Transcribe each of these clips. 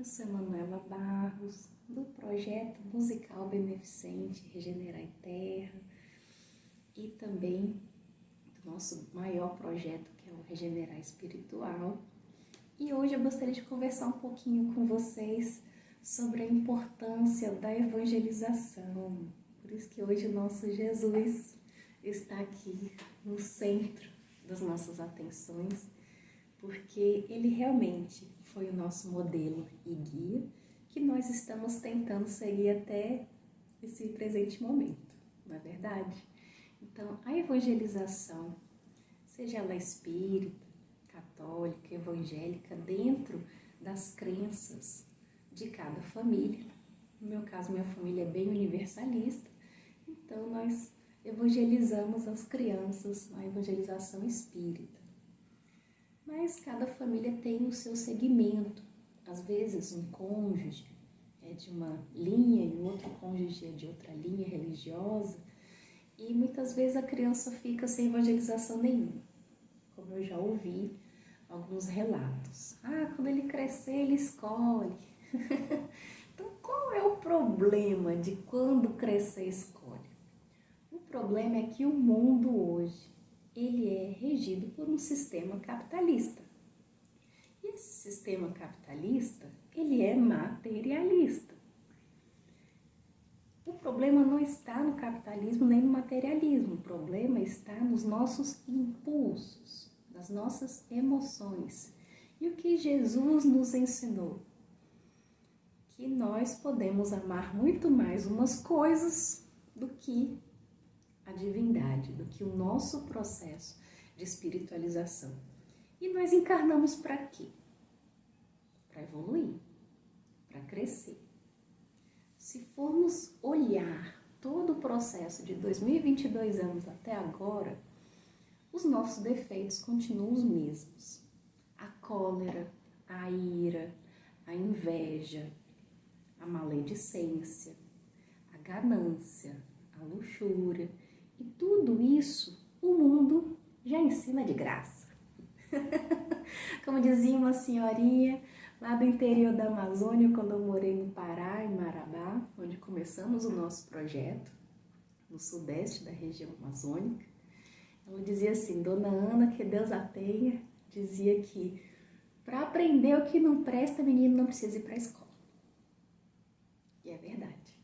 Eu sou Manuela Barros, do projeto musical beneficente Regenerar em Terra e também do nosso maior projeto, que é o Regenerar Espiritual. E hoje eu gostaria de conversar um pouquinho com vocês sobre a importância da evangelização. Por isso que hoje o nosso Jesus está aqui no centro das nossas atenções, porque ele realmente foi o nosso modelo e guia que nós estamos tentando seguir até esse presente momento, não é verdade? Então, a evangelização, seja ela espírita, católica, evangélica, dentro das crenças de cada família. No meu caso, minha família é bem universalista, então nós evangelizamos as crianças na evangelização espírita. Mas cada família tem o seu segmento. Às vezes um cônjuge é de uma linha e o outro cônjuge é de outra linha religiosa. E muitas vezes a criança fica sem evangelização nenhuma. Como eu já ouvi alguns relatos. Quando ele crescer ele escolhe. Então qual é o problema de quando crescer escolhe? O problema é que o mundo hoje ele é regido por um sistema capitalista. E esse sistema capitalista, ele é materialista. O problema não está no capitalismo nem no materialismo. O problema está nos nossos impulsos, nas nossas emoções. E o que Jesus nos ensinou? Que nós podemos amar muito mais umas coisas do que a divindade, do que o nosso processo de espiritualização. E nós encarnamos para quê? Para evoluir, para crescer. Se formos olhar todo o processo de 2022 anos até agora, os nossos defeitos continuam os mesmos. A cólera, a ira, a inveja, a maledicência, a ganância, a luxúria. E tudo isso o mundo já ensina de graça. Como dizia uma senhorinha lá do interior da Amazônia, quando eu morei no Pará, em Marabá, onde começamos o nosso projeto, no sudeste da região amazônica. Ela dizia assim, Dona Ana, que Deus a tenha, dizia que para aprender o que não presta, menino não precisa ir para a escola. E é verdade,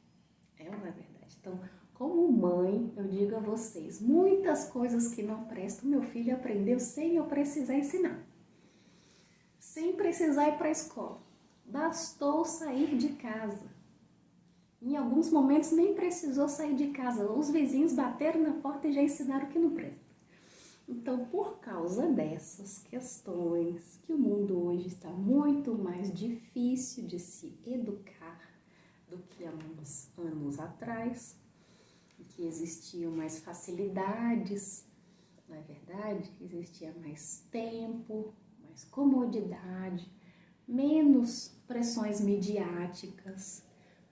é ou não é verdade? Então, como mãe, eu digo a vocês, muitas coisas que não prestam, meu filho aprendeu sem eu precisar ensinar. Sem precisar ir para a escola. Bastou sair de casa. Em alguns momentos nem precisou sair de casa. Os vizinhos bateram na porta e já ensinaram que não presta. Então, por causa dessas questões, que o mundo hoje está muito mais difícil de se educar do que há uns anos atrás, que existiam mais facilidades, não é verdade? Existia mais tempo, mais comodidade, menos pressões midiáticas,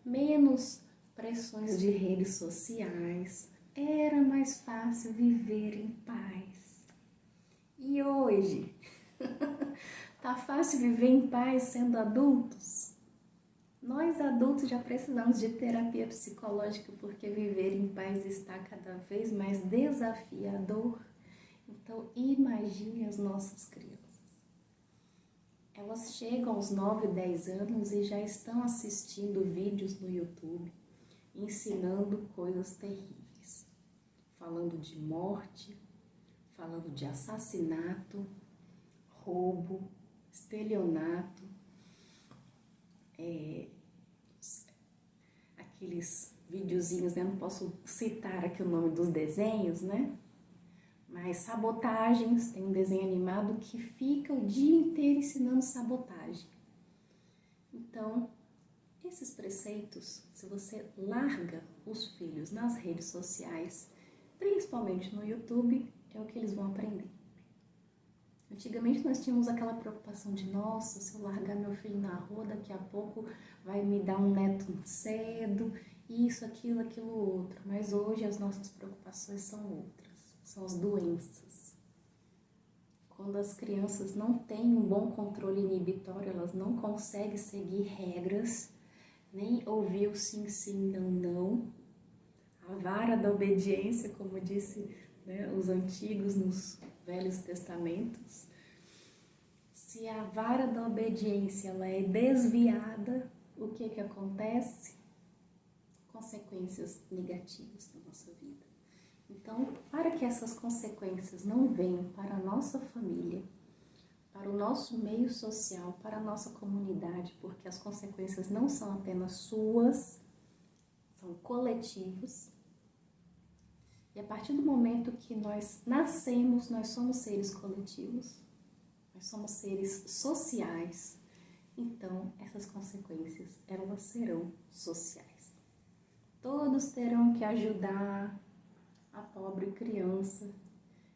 menos pressões de redes sociais. Era mais fácil viver em paz. E hoje, tá fácil viver em paz sendo adultos? Nós adultos já precisamos de terapia psicológica porque viver em paz está cada vez mais desafiador. Então, imagine as nossas crianças. Elas chegam aos 9, 10 anos e já estão assistindo vídeos no YouTube, ensinando coisas terríveis. Falando de morte, falando de assassinato, roubo, estelionato, aqueles videozinhos, né? Não posso citar aqui o nome dos desenhos, né? Mas sabotagens, tem um desenho animado que fica o dia inteiro ensinando sabotagem. Então, esses preceitos, se você larga os filhos nas redes sociais, principalmente no YouTube, é o que eles vão aprender. Antigamente nós tínhamos aquela preocupação de, nossa, se eu largar meu filho na rua, daqui a pouco vai me dar um neto cedo, isso, aquilo, aquilo outro. Mas hoje as nossas preocupações são outras, são as doenças. quando as crianças não têm um bom controle inibitório, elas não conseguem seguir regras, nem ouvir o sim, sim, não, não. A vara da obediência, como disse, né, os antigos nos Velhos Testamentos. Se a vara da obediência ela é desviada, o que acontece? Consequências negativas na nossa vida. Então, para que essas consequências não venham para a nossa família, para o nosso meio social, para a nossa comunidade, porque as consequências não são apenas suas, são coletivas. E a partir do momento que nós nascemos, nós somos seres coletivos, nós somos seres sociais, então essas consequências, elas serão sociais. Todos terão que ajudar a pobre criança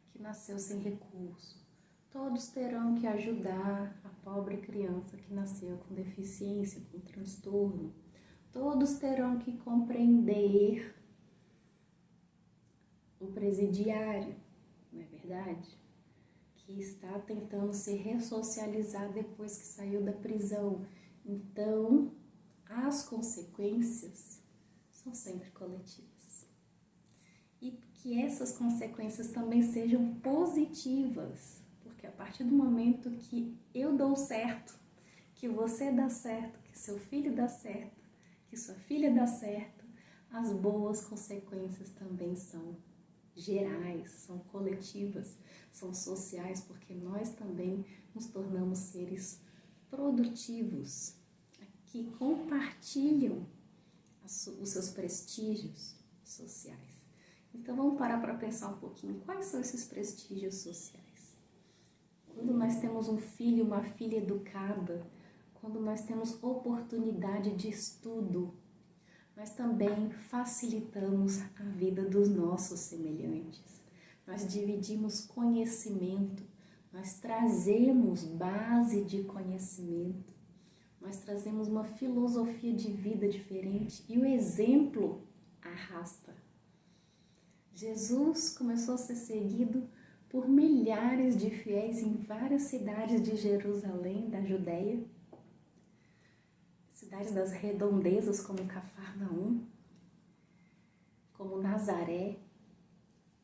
que nasceu sem recurso. Todos terão que ajudar a pobre criança que nasceu com deficiência, com transtorno. Todos terão que compreender o presidiário, não é verdade? Que está tentando se ressocializar depois que saiu da prisão. Então, as consequências são sempre coletivas. E que essas consequências também sejam positivas, porque a partir do momento que eu dou certo, que você dá certo, que seu filho dá certo, que sua filha dá certo, as boas consequências também são gerais, são coletivas, são sociais, porque nós também nos tornamos seres produtivos, que compartilham os seus prestígios sociais. Então vamos parar para pensar um pouquinho, quais são esses prestígios sociais? Quando nós temos um filho, uma filha educada, quando nós temos oportunidade de estudo, nós também facilitamos a vida dos nossos semelhantes. Nós dividimos conhecimento, nós trazemos base de conhecimento, nós trazemos uma filosofia de vida diferente e o exemplo arrasta. Jesus começou a ser seguido por milhares de fiéis em várias cidades de Jerusalém, da Judéia, cidades das redondezas como Cafarnaum, como Nazaré,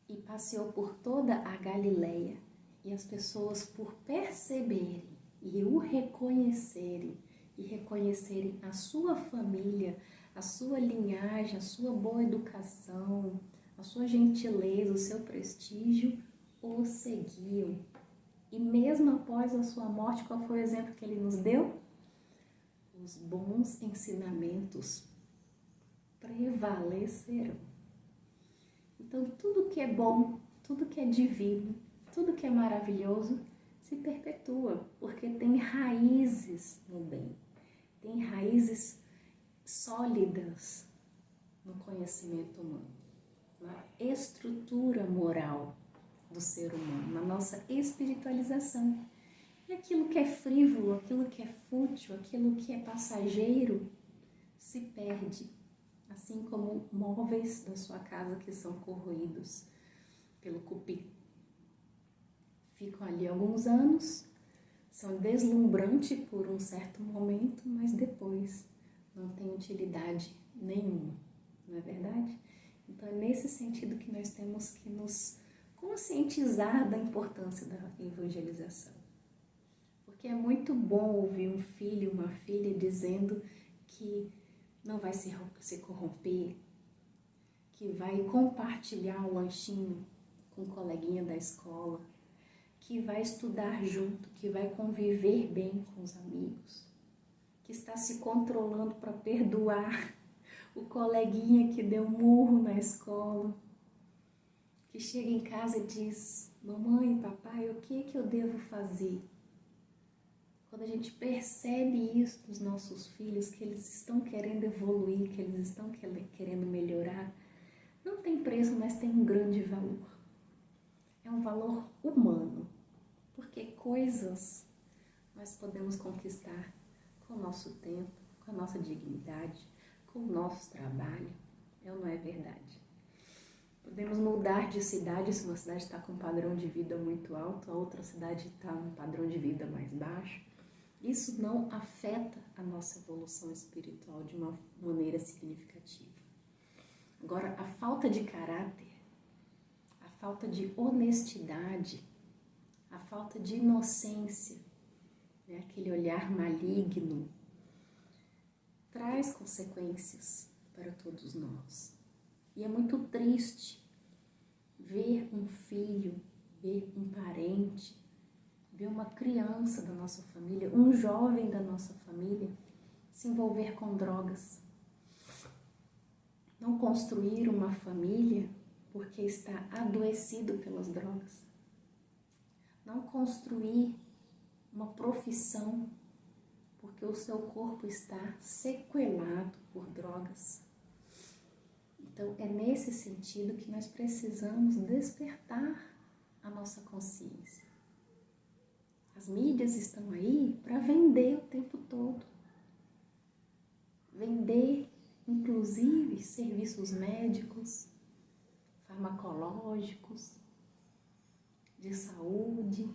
e passeou por toda a Galileia. E as pessoas, por perceberem e o reconhecerem, e reconhecerem a sua família, a sua linhagem, a sua boa educação, a sua gentileza, o seu prestígio, o seguiam. E mesmo após a sua morte, qual foi o exemplo que ele nos deu? Os bons ensinamentos prevalecerão. Então, tudo que é bom, tudo que é divino, tudo que é maravilhoso se perpetua, porque tem raízes no bem, tem raízes sólidas no conhecimento humano, na estrutura moral do ser humano, na nossa espiritualização. E aquilo que é frívolo, aquilo que é fútil, aquilo que é passageiro, se perde, assim como móveis da sua casa que são corroídos pelo cupim. Ficam ali alguns anos, são deslumbrantes por um certo momento, mas depois não tem utilidade nenhuma, não é verdade? Então é nesse sentido que nós temos que nos conscientizar da importância da evangelização. Porque é muito bom ouvir um filho, uma filha dizendo que não vai se corromper, que vai compartilhar o lanchinho com o coleguinha da escola, que vai estudar junto, que vai conviver bem com os amigos, que está se controlando para perdoar o coleguinha que deu murro na escola, que chega em casa e diz: mamãe, papai, o que eu devo fazer? Quando a gente percebe isso dos nossos filhos, que eles estão querendo evoluir, que eles estão querendo melhorar, não tem preço, mas tem um grande valor. É um valor humano, porque coisas nós podemos conquistar com o nosso tempo, com a nossa dignidade, com o nosso trabalho. É ou não é verdade? Podemos mudar de cidade se uma cidade está com um padrão de vida muito alto, a outra cidade está um padrão de vida mais baixo. Isso não afeta a nossa evolução espiritual de uma maneira significativa. Agora, a falta de caráter, a falta de honestidade, a falta de inocência, né, aquele olhar maligno, traz consequências para todos nós. E é muito triste ver um filho, ver um parente, ver uma criança da nossa família, um jovem da nossa família se envolver com drogas. Não construir uma família porque está adoecido pelas drogas. Não construir uma profissão porque o seu corpo está sequelado por drogas. Então, é nesse sentido que nós precisamos despertar a nossa consciência. As mídias estão aí para vender o tempo todo. Vender, inclusive, serviços médicos, farmacológicos, de saúde.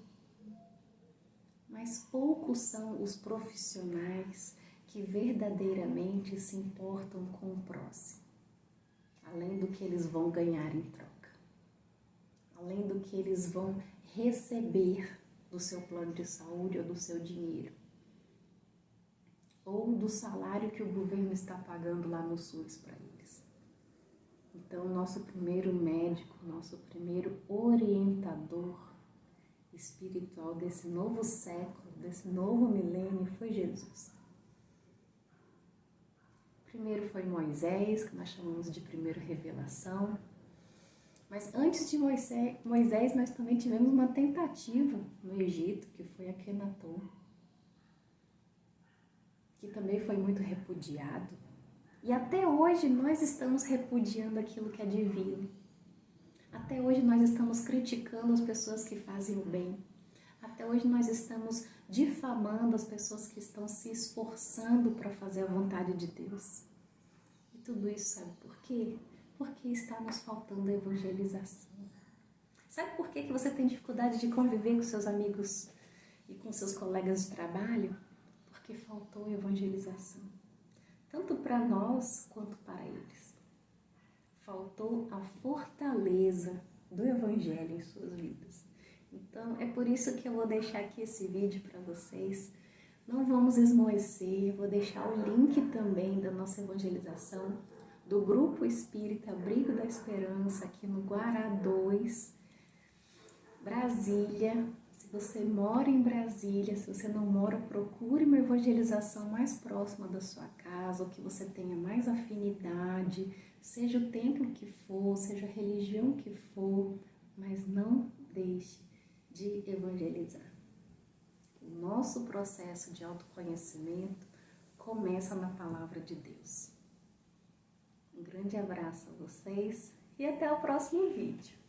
Mas poucos são os profissionais que verdadeiramente se importam com o próximo, além do que eles vão ganhar em troca, além do que eles vão receber do seu plano de saúde ou do seu dinheiro, ou do salário que o governo está pagando lá no SUS para eles. Então, nosso primeiro médico, nosso primeiro orientador espiritual desse novo século, desse novo milênio, foi Jesus. Primeiro foi Moisés, que nós chamamos de primeira revelação. Mas antes de Moisés, nós também tivemos uma tentativa no Egito, que foi Akenaton, que também foi muito repudiado. E até hoje nós estamos repudiando aquilo que é divino. Até hoje nós estamos criticando as pessoas que fazem o bem. Até hoje nós estamos difamando as pessoas que estão se esforçando para fazer a vontade de Deus. E tudo isso sabe por quê? Porque está nos faltando evangelização. Sabe por que você tem dificuldade de conviver com seus amigos e com seus colegas de trabalho? Porque faltou evangelização. Tanto para nós quanto para eles. Faltou a fortaleza do Evangelho em suas vidas. Então, é por isso que eu vou deixar aqui esse vídeo para vocês. Não vamos esmoecer, eu vou deixar o link também da nossa evangelização, do Grupo Espírita Abrigo da Esperança, aqui no Guará 2, Brasília. Se você mora em Brasília, se você não mora, procure uma evangelização mais próxima da sua casa, ou que você tenha mais afinidade, seja o templo que for, seja a religião que for, mas não deixe de evangelizar. O nosso processo de autoconhecimento começa na Palavra de Deus. Um grande abraço a vocês e até o próximo vídeo.